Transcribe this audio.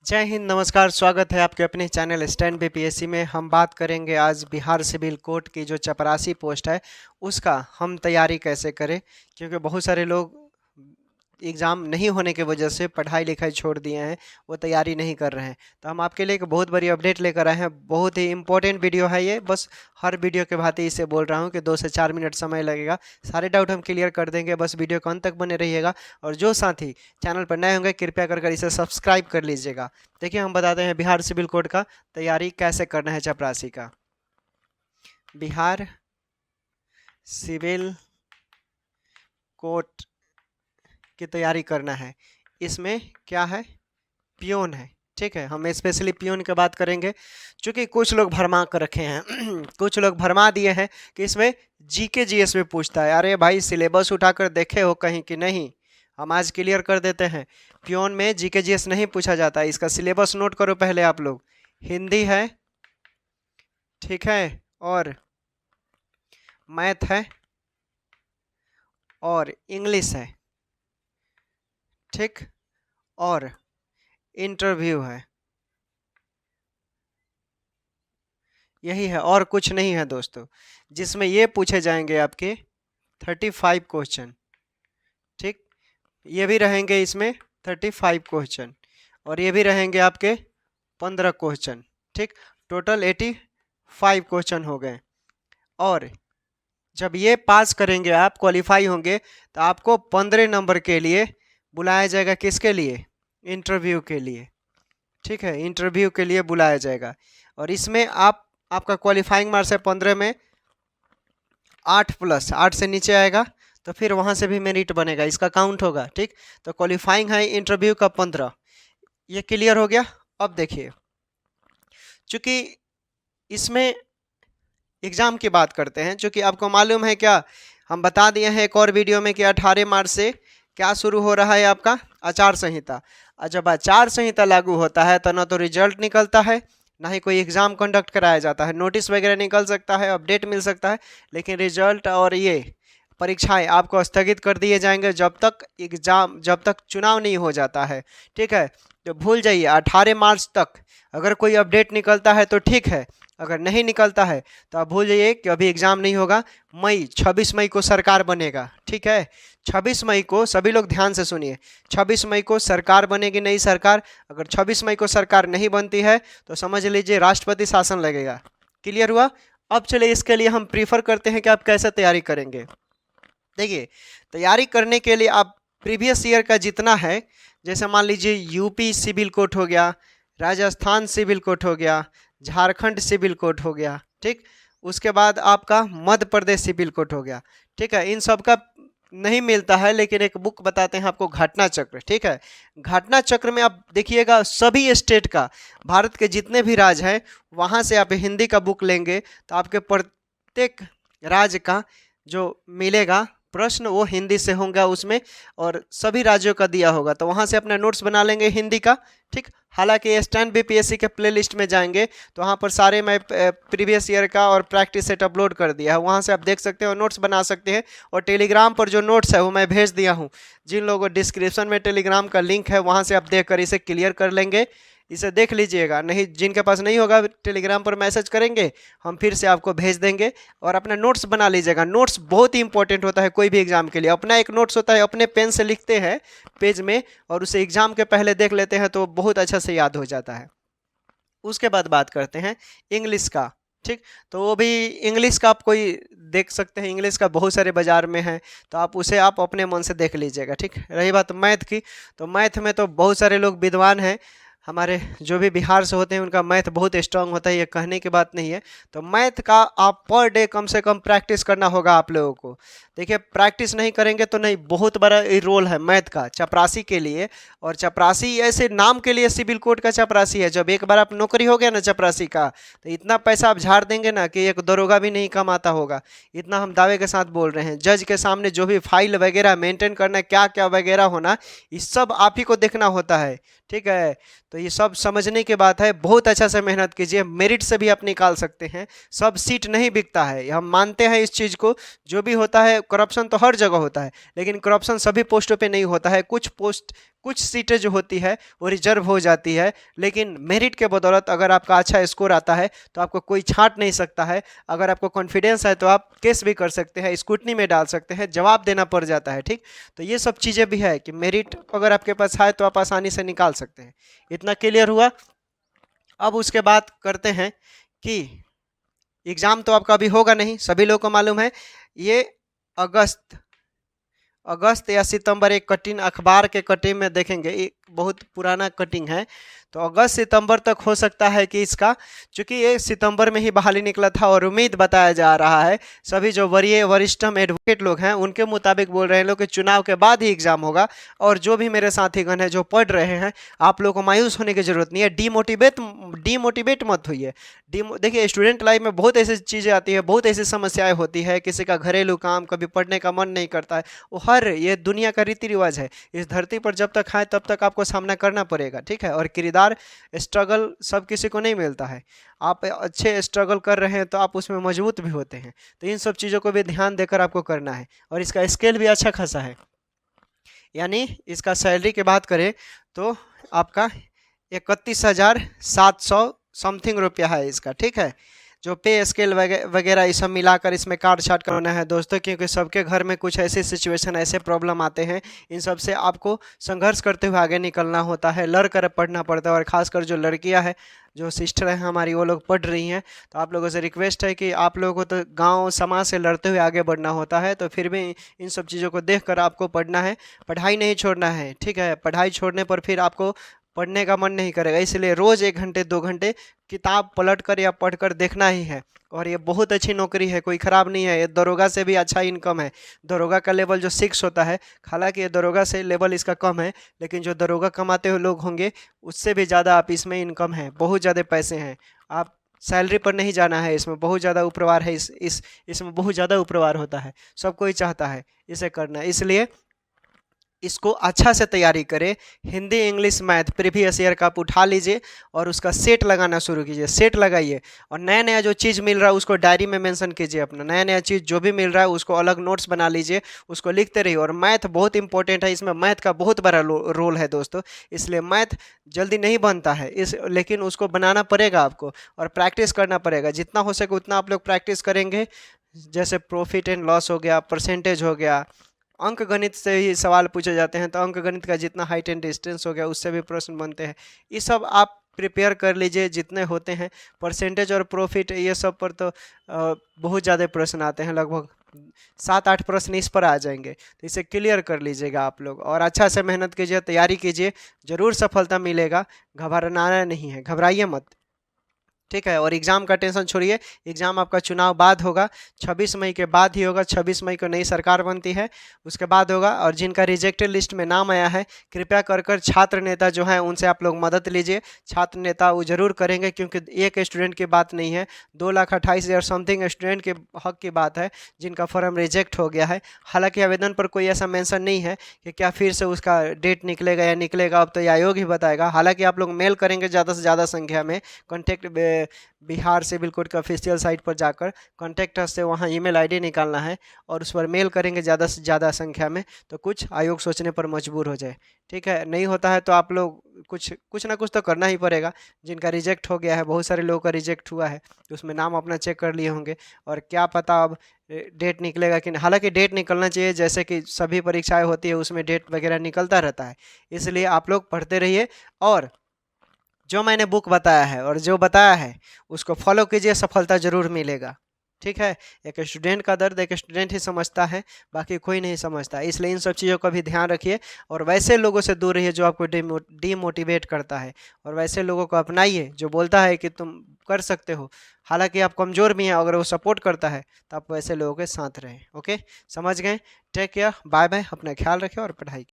जय हिंद, नमस्कार। स्वागत है आपके अपने चैनल स्टैंड बीपीएससी में। हम बात करेंगे आज बिहार सिविल कोर्ट की जो चपरासी पोस्ट है उसका हम तैयारी कैसे करें, क्योंकि बहुत सारे लोग एग्ज़ाम नहीं होने की वजह से पढ़ाई लिखाई छोड़ दिए हैं, वो तैयारी नहीं कर रहे हैं। तो हम आपके लिए एक बहुत बड़ी अपडेट लेकर आए हैं। बहुत ही इंपॉर्टेंट वीडियो है ये। बस हर वीडियो के भांति इसे बोल रहा हूँ कि 2 से 4 मिनट समय लगेगा, सारे डाउट हम क्लियर कर देंगे। बस वीडियो को अंत तक बने रहिएगा। और जो साथी चैनल पर नए होंगे कृपया कर इसे सब्सक्राइब कर लीजिएगा। देखिए, हम बताते हैं बिहार सिविल कोड का तैयारी कैसे करना है। चपरासी का बिहार सिविल कोर्ट की तैयारी करना है। इसमें क्या है? पियोन है। ठीक है, हम स्पेशली पियोन की बात करेंगे, क्योंकि कुछ लोग भरमा कर रखे हैं कुछ लोग भरमा दिए हैं कि इसमें जीके जीएस में पूछता है। अरे भाई, सिलेबस उठाकर देखे हो कहीं कि नहीं? हम आज क्लियर कर देते हैं, पियोन में जीके जीएस नहीं पूछा जाता है। इसका सिलेबस नोट करो पहले आप लोग। हिंदी है, ठीक है, और मैथ है और इंग्लिश है, ठीक, और इंटरव्यू है। यही है और कुछ नहीं है दोस्तों, जिसमें ये पूछे जाएंगे आपके 35 क्वेश्चन। ठीक, ये भी रहेंगे इसमें 35 क्वेश्चन, और ये भी रहेंगे आपके 15 क्वेश्चन। ठीक, टोटल 85 क्वेश्चन हो गए। और जब ये पास करेंगे, आप क्वालिफाई होंगे, तो आपको 15 नंबर के लिए बुलाया जाएगा। किसके लिए? इंटरव्यू के लिए। ठीक है, इंटरव्यू के लिए बुलाया जाएगा। और इसमें आपका क्वालिफाइंग मार्क्स है 15 में 8+8 से नीचे आएगा तो फिर वहाँ से भी मेरिट बनेगा, इसका काउंट होगा। ठीक, तो क्वालिफाइंग है इंटरव्यू का 15। ये क्लियर हो गया। अब देखिए, चूँकि इसमें एग्ज़ाम की बात करते हैं, चूँकि आपको मालूम है क्या, हम बता दिए हैं एक और वीडियो में कि 18 मार्च से क्या शुरू हो रहा है आपका आचार संहिता। और जब आचार संहिता लागू होता है तो ना तो रिजल्ट निकलता है, ना ही कोई एग्ज़ाम कंडक्ट कराया जाता है। नोटिस वगैरह निकल सकता है, अपडेट मिल सकता है, लेकिन रिजल्ट और ये परीक्षाएं आपको स्थगित कर दिए जाएंगे जब तक चुनाव नहीं हो जाता है। ठीक है, तो भूल जाइए 18 मार्च तक अगर कोई अपडेट निकलता है तो ठीक है, अगर नहीं निकलता है तो आप भूल जाइए कि अभी एग्ज़ाम नहीं होगा। 26 मई को सरकार बनेगा। ठीक है, 26 मई को, सभी लोग ध्यान से सुनिए, 26 मई को सरकार बनेगी, नई सरकार। अगर 26 मई को सरकार नहीं बनती है तो समझ लीजिए राष्ट्रपति शासन लगेगा। क्लियर हुआ। अब चलिए, इसके लिए हम प्रीफर करते हैं कि आप कैसे तैयारी करेंगे। देखिए, तैयारी करने के लिए आप प्रीवियस ईयर का जितना है, जैसे मान लीजिए यूपी सिविल कोर्ट हो गया, राजस्थान सिविल कोर्ट हो गया, झारखंड सिविल कोर्ट हो गया, ठीक, उसके बाद आपका मध्य प्रदेश सिविल कोर्ट हो गया। ठीक है, इन सब का नहीं मिलता है, लेकिन एक बुक बताते हैं आपको, घटना चक्र। ठीक है, घटना चक्र में आप देखिएगा सभी स्टेट का, भारत के जितने भी राज्य हैं वहाँ से आप हिंदी का बुक लेंगे तो आपके प्रत्येक राज्य का जो मिलेगा प्रश्न वो हिंदी से होगा उसमें, और सभी राज्यों का दिया होगा, तो वहाँ से अपना नोट्स बना लेंगे हिंदी का। ठीक, हालांकि स्टैंड बीपीएससी के प्लेलिस्ट में जाएंगे तो वहाँ पर सारे मैं प्रीवियस ईयर का और प्रैक्टिस सेट अपलोड कर दिया है, वहाँ से आप देख सकते हैं और नोट्स बना सकते हैं। और टेलीग्राम पर जो नोट्स है वो मैं भेज दिया हूँ। जिन लोगों को डिस्क्रिप्शन में टेलीग्राम का लिंक है वहाँ से आप देख कर इसे क्लियर कर लेंगे, इसे देख लीजिएगा। नहीं, जिनके पास नहीं होगा टेलीग्राम पर मैसेज करेंगे, हम फिर से आपको भेज देंगे, और अपना नोट्स बना लीजिएगा। नोट्स बहुत ही इंपॉर्टेंट होता है कोई भी एग्जाम के लिए। अपना एक नोट्स होता है, अपने पेन से लिखते हैं पेज में और उसे एग्जाम के पहले देख लेते हैं तो बहुत अच्छा से याद हो जाता है। उसके बाद बात करते हैं इंग्लिश का। ठीक, तो वो भी इंग्लिश का आप कोई देख सकते हैं, इंग्लिश का बहुत सारे बाजार में है, तो आप उसे आप अपने मन से देख लीजिएगा। ठीक, रही बात मैथ की, तो मैथ में तो बहुत सारे लोग विद्वान हैं, हमारे जो भी बिहार से होते हैं उनका मैथ बहुत स्ट्रांग होता है, ये कहने की बात नहीं है। तो मैथ का आप पर डे कम से कम प्रैक्टिस करना होगा आप लोगों को। देखिए, प्रैक्टिस नहीं करेंगे तो नहीं, बहुत बड़ा रोल है मैथ का चपरासी के लिए। और चपरासी ऐसे नाम के लिए सिविल कोर्ट का चपरासी है, जब एक बार आप नौकरी हो गया ना चपरासी का, तो इतना पैसा आप झाड़ देंगे ना कि एक दरोगा भी नहीं कमाता होगा। इतना हम दावे के साथ बोल रहे हैं। जज के सामने जो भी फाइल वगैरह मेंटेन करना, क्या क्या वगैरह होना, ये सब आप ही को देखना होता है। ठीक है, तो ये सब समझने की बात है। बहुत अच्छा से मेहनत कीजिए, मेरिट से भी आप निकाल सकते हैं। सब सीट नहीं बिकता है, हम मानते हैं इस चीज़ को। जो भी होता है करप्शन तो हर जगह होता है, लेकिन करप्शन सभी पोस्टों पे नहीं होता है। कुछ पोस्ट, कुछ सीटें जो होती है वो रिजर्व हो जाती है, लेकिन मेरिट के बदौलत अगर आपका अच्छा स्कोर आता है तो आपको कोई छांट नहीं सकता है। अगर आपको कॉन्फिडेंस है तो आप केस भी कर सकते हैं, स्क्रूटनी में डाल सकते हैं, जवाब देना पड़ जाता है। ठीक, तो ये सब चीज़ें भी है कि मेरिट अगर आपके पास है तो आप आसानी से निकाल सकते हैं। इतना क्लियर हुआ। अब उसके बाद करते हैं कि एग्ज़ाम तो आपका अभी होगा नहीं, सभी लोगों को मालूम है। ये अगस्त या सितंबर, एक कटिंग अखबार के कटिंग में देखेंगे, एक बहुत पुराना कटिंग है, तो अगस्त सितंबर तक हो सकता है कि इसका, चूंकि ये सितंबर में ही बहाली निकला था और उम्मीद बताया जा रहा है, सभी जो वरिष्ठतम एडवोकेट लोग हैं उनके मुताबिक बोल रहे हैं लोग कि चुनाव के बाद ही एग्जाम होगा। और जो भी मेरे साथीगण हैं जो पढ़ रहे हैं, आप लोगों को मायूस होने की जरूरत नहीं है, डीमोटिवेट मत होइए। देखिए, स्टूडेंट लाइफ में बहुत ऐसी चीज़ें आती है, बहुत ऐसी समस्याएं होती है, किसी का घरेलू काम, कभी पढ़ने का मन नहीं करता है, वो ये दुनिया का रीति रिवाज है। इस धरती पर जब तक है तब तक आपको सामना करना पड़ेगा। ठीक है, और किरदार स्ट्रगल सब किसी को नहीं मिलता है। आप अच्छे स्ट्रगल कर रहे हैं तो आप उसमें मजबूत भी होते हैं। तो इन सब चीज़ों को भी ध्यान देकर आपको करना है। और इसका स्केल भी अच्छा खासा है, यानी इसका सैलरी की बात करें तो आपका 31,700 समथिंग रुपया है इसका। ठीक है, जो पे स्केल वगैरह ये सब मिलाकर इसमें काट छाट करना है दोस्तों, क्योंकि सबके घर में कुछ ऐसे सिचुएशन, ऐसे प्रॉब्लम आते हैं, इन सब से आपको संघर्ष करते हुए आगे निकलना होता है, लड़ कर पढ़ना पड़ता है। और ख़ासकर जो लड़कियां हैं, जो सिस्टर हैं हमारी, वो लोग पढ़ रही हैं, तो आप लोगों से रिक्वेस्ट है कि आप लोगों को तो गाँव समाज से लड़ते हुए आगे बढ़ना होता है, तो फिर भी इन सब चीज़ों को देख कर आपको पढ़ना है, पढ़ाई नहीं छोड़ना है। ठीक है, पढ़ाई छोड़ने पर फिर आपको पढ़ने का मन नहीं करेगा, इसलिए रोज़ 1 घंटे 2 घंटे किताब पलट कर या पढ़ कर देखना ही है। और ये बहुत अच्छी नौकरी है, कोई ख़राब नहीं है, ये दरोगा से भी अच्छा इनकम है। दरोगा का लेवल जो 6 होता है, हालांकि ये दरोगा से लेवल इसका कम है, लेकिन जो दरोगा कमाते हुए लोग होंगे उससे भी ज़्यादा आप इसमें इनकम है, बहुत ज़्यादा पैसे हैं। आप सैलरी पर नहीं जाना है, इसमें बहुत ज़्यादा ऊपरवार है, इसमें बहुत ज़्यादा ऊपरवार होता है, सब कोई चाहता है इसे करना। इसलिए इसको अच्छा से तैयारी करें। Hindi, English, math previous year का आप उठा लीजिए और उसका सेट लगाना शुरू कीजिए, सेट लगाइए। और नया नया जो चीज़ मिल रहा है उसको डायरी में मेंशन कीजिए, अपना नया नया चीज़ जो भी मिल रहा है उसको अलग नोट्स बना लीजिए, उसको लिखते रहिए। और मैथ बहुत इंपॉर्टेंट है, इसमें मैथ का बहुत बड़ा रोल है दोस्तों, इसलिए मैथ जल्दी नहीं बनता है, लेकिन उसको बनाना पड़ेगा आपको और प्रैक्टिस करना पड़ेगा। जितना हो सके उतना आप लोग प्रैक्टिस करेंगे, जैसे प्रॉफिट एंड लॉस हो गया, परसेंटेज हो गया, अंक गणित से ही सवाल पूछे जाते हैं, तो अंक गणित का जितना हाइट एंड डिस्टेंस हो गया उससे भी प्रश्न बनते हैं। ये सब आप प्रिपेयर कर लीजिए जितने होते हैं। परसेंटेज और प्रॉफिट ये सब पर तो बहुत ज़्यादा प्रश्न आते हैं, लगभग 7-8 प्रश्न इस पर आ जाएंगे, तो इसे क्लियर कर लीजिएगा आप लोग। और अच्छा से मेहनत कीजिए, तैयारी कीजिए, ज़रूर सफलता मिलेगा, घबराना नहीं है, घबराइए मत। ठीक है, और एग्ज़ाम का टेंशन छोड़िए, एग्ज़ाम आपका चुनाव बाद होगा, 26 मई के बाद ही होगा। 26 मई को नई सरकार बनती है, उसके बाद होगा। और जिनका रिजेक्टेड लिस्ट में नाम आया है, कृपया कर छात्र नेता जो हैं उनसे आप लोग मदद लीजिए। छात्र नेता वो जरूर करेंगे, क्योंकि एक स्टूडेंट की बात नहीं है, 2,28,000 समथिंग स्टूडेंट के हक की बात है जिनका फॉर्म रिजेक्ट हो गया है। हालांकि आवेदन पर कोई ऐसा मेंशन नहीं है कि क्या फिर से उसका डेट निकलेगा या निकलेगा, अब तो ये आयोग ही बताएगा। हालांकि आप लोग मेल करेंगे ज़्यादा से ज़्यादा संख्या में, कॉन्टैक्ट बिहार सिविल कोड का ऑफिशियल साइट पर जाकर कॉन्टैक्ट अस से वहाँ ईमेल आईडी निकालना है और उस पर मेल करेंगे ज़्यादा से ज़्यादा संख्या में, तो कुछ आयोग सोचने पर मजबूर हो जाए। ठीक है, नहीं होता है तो आप लोग कुछ ना कुछ तो करना ही पड़ेगा। जिनका रिजेक्ट हो गया है, बहुत सारे लोगों का रिजेक्ट हुआ है, तो उसमें नाम अपना चेक कर लिए होंगे, और क्या पता अब डेट निकलेगा कि नहीं। हालांकि डेट निकलना चाहिए, जैसे कि सभी परीक्षाएं होती है उसमें डेट वगैरह निकलता रहता है। इसलिए आप लोग पढ़ते रहिए और जो मैंने बुक बताया है और जो बताया है उसको फॉलो कीजिए, सफलता जरूर मिलेगा। ठीक है, एक स्टूडेंट का दर्द एक स्टूडेंट ही समझता है, बाकी कोई नहीं समझता। इसलिए इन सब चीज़ों का भी ध्यान रखिए और वैसे लोगों से दूर रहिए जो आपको डीमोटिवेट करता है, और वैसे लोगों को अपनाइए जो बोलता है कि तुम कर सकते हो, हालांकि आप कमज़ोर भी हैं। अगर वो सपोर्ट करता है तो आप वैसे लोगों के साथ रहें। ओके, समझ गए? टेक केयर, बाय बाय, अपना ख्याल रखें और पढ़ाई